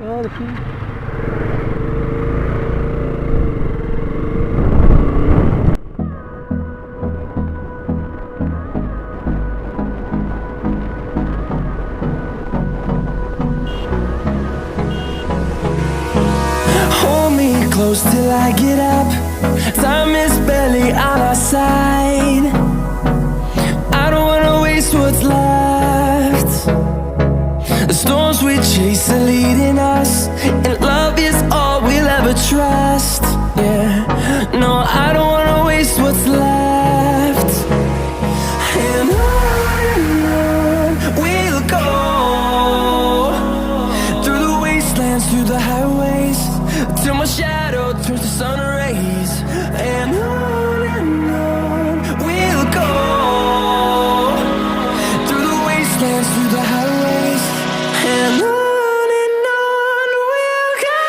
Oh, the sheep. Hold me close till I get up. Time is barely on our side. I don't wanna waste what's left. The storms we chase are leading us, and love is all we'll ever trust. Yeah, no, I don't wanna waste what's left. And on we'll go, through the wastelands, through the highways, till my shadow turns to sun rays. And on we'll go, through the wastelands, through the highways, and on we'll go.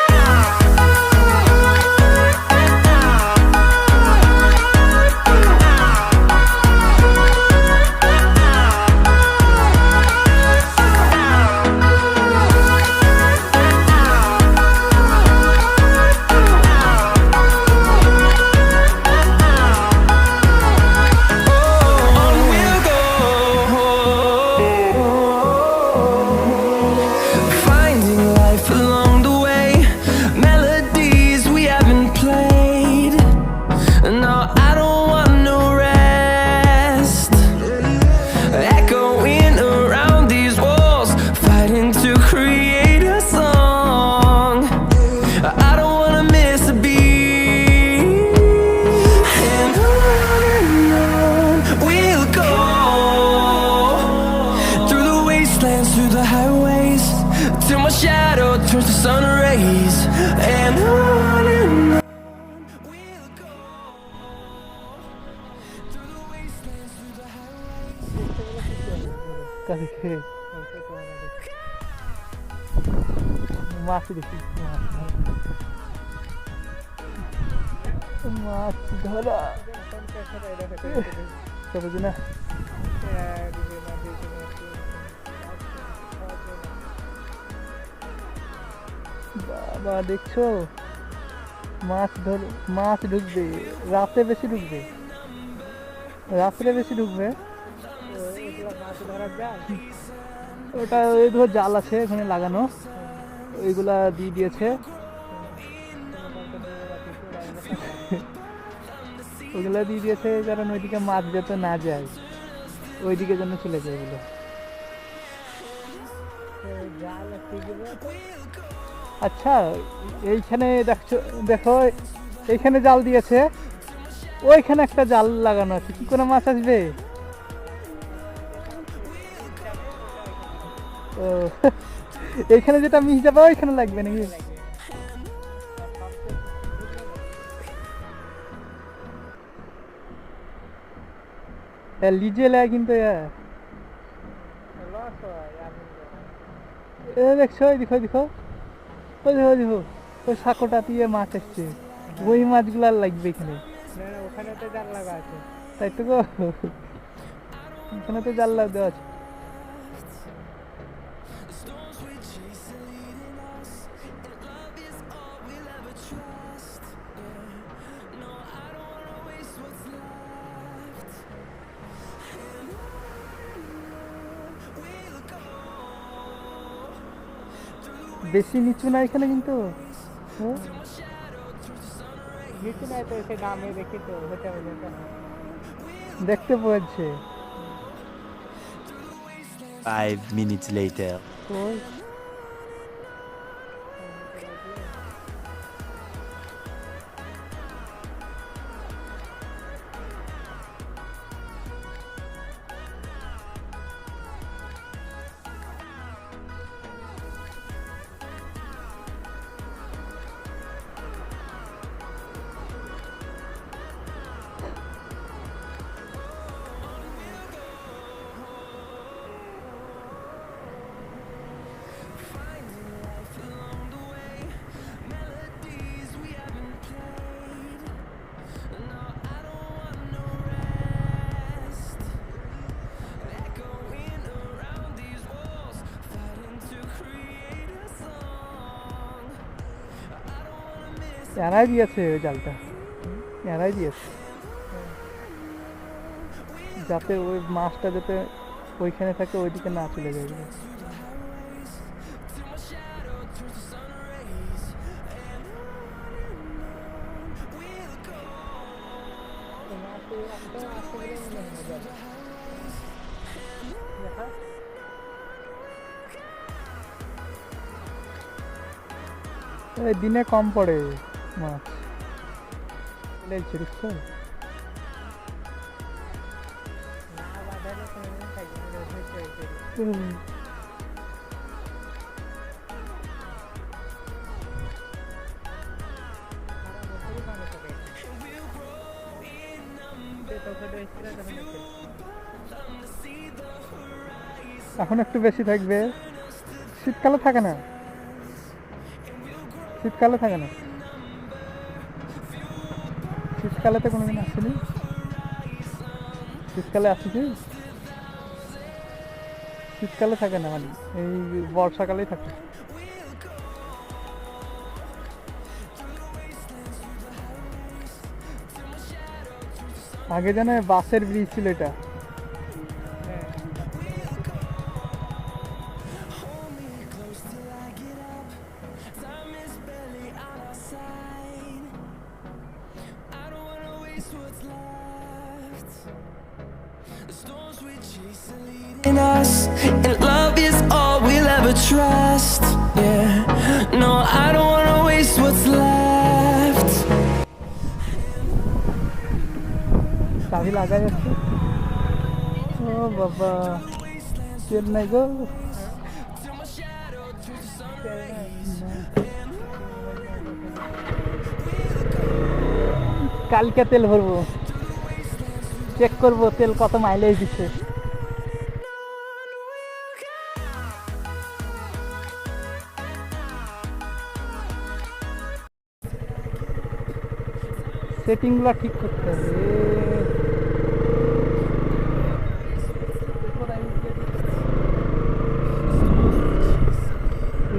Through the highways, till my shadow turns to sun rays. And on we'll go, through the wastelands, through the highways. মাছ দেখি মাছ ধরা সবুজ না বাবা দেখছো মাছ ঢুকবে রাতে বেশি ঢুকবে রাত্রে বেশি ঢুকবে ওটা ওই ধর জাল আছে এখানে লাগানো ওইগুলা দিয়ে দিয়েছে ওইগুলা দিয়ে দিয়েছে কারণ ওইদিকে মাছ যাতে না যায় ওইদিকে জন্য চলে যায় ওগুলো আচ্ছা এইখানে দেখো এইখানে জাল দিয়েছে ওইখানে একটা জাল লাগানো আছে কি করে মাছ আসবে ও এইখানে যেটা মিস যাবে ওইখানে লাগবে নাকি লিজে লাগে কিন্তু দেখছো দেখো দেখো ওই দেখো দেখো ওই সাঁকোটা দিয়ে মাছ আসছে ওই মাছগুলো লাগবে এখানে ওখানে তো জাল লাগা আছে তাই তো গো এখানে তো জাল দেওয়া আছে বেশি নিচু না এখানে কিন্তু নিচু নাই তো এসে নামে দেখি তো দেখতে পাচ্ছে 5 minutes later. এরাই দিয়েছে ওই জালটা, এরাই দিয়েছে যাতে ওই মাছটা যাতে ওইখানে থাকে, ওইদিকে না চলে যায়। দিনে কম পড়ে মাছ, বুঝছো? এখন একটু বেশি থাকবে, শীতকালে থাকে না, শীতকালে থাকে না, শীতকালে তো কোনোদিন আসেনি। শীতকালে আসি কি? শীতকালে থাকে না, মানে এই বর্ষাকালেই থাকে। আগে যেন বাসের ব্রিজ ছিল এটা। In us, and love is all we'll ever trust. Yeah, no, I don't wanna waste what's left. চাবি লাগাই যাচ্ছে। ও বাবা, তেল নাই গো। কালকে তেল ভরবো, চেক করবো তেল কত মাইলেজ দিচ্ছে। সেটিংগুলো ঠিক করতে হবে।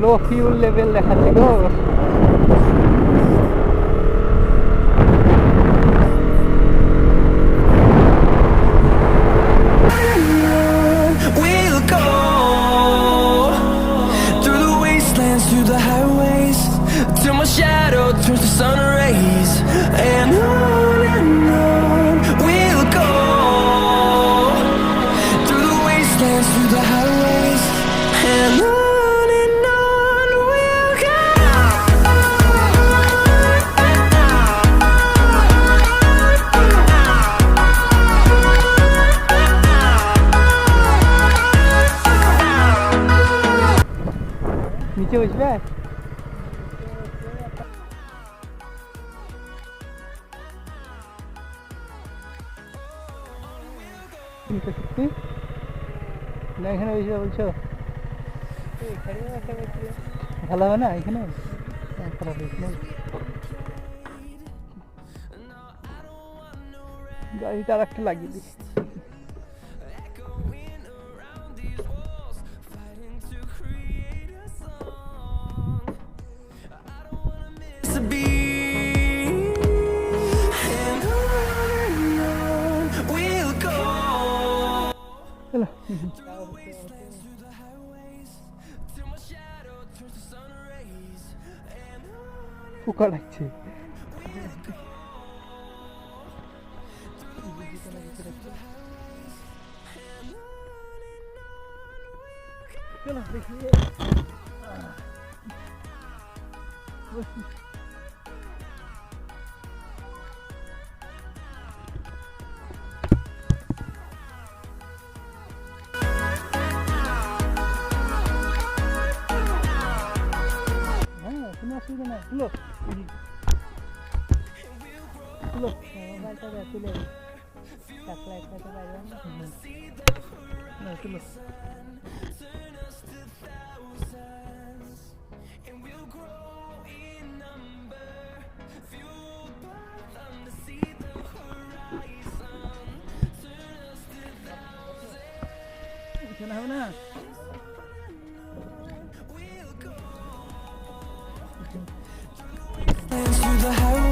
লো ফিউল লেভেল দেখাচ্ছে গো। We'll go through the wastelands, through the highways, till my shadow turns to sun rays. And on we'll go through the wastelands, through the highways, and on we'll go. নিচে বসবে? সত্যি না এখানে বসবে বলছো? ভালো হবে না এখানে? খারাপ এখানে গাড়িটা আর একটা লাগিয়ে দিই। To be, and on we'll go. চলো পোকা লাগছে। চলো দেখি। কোনো অসুবিধা নাই। তুলো তুলো মোবাইলটা তুলে সাপ্লাই করতে পারবেন না? তুলো শোনা হবে না? Through the highway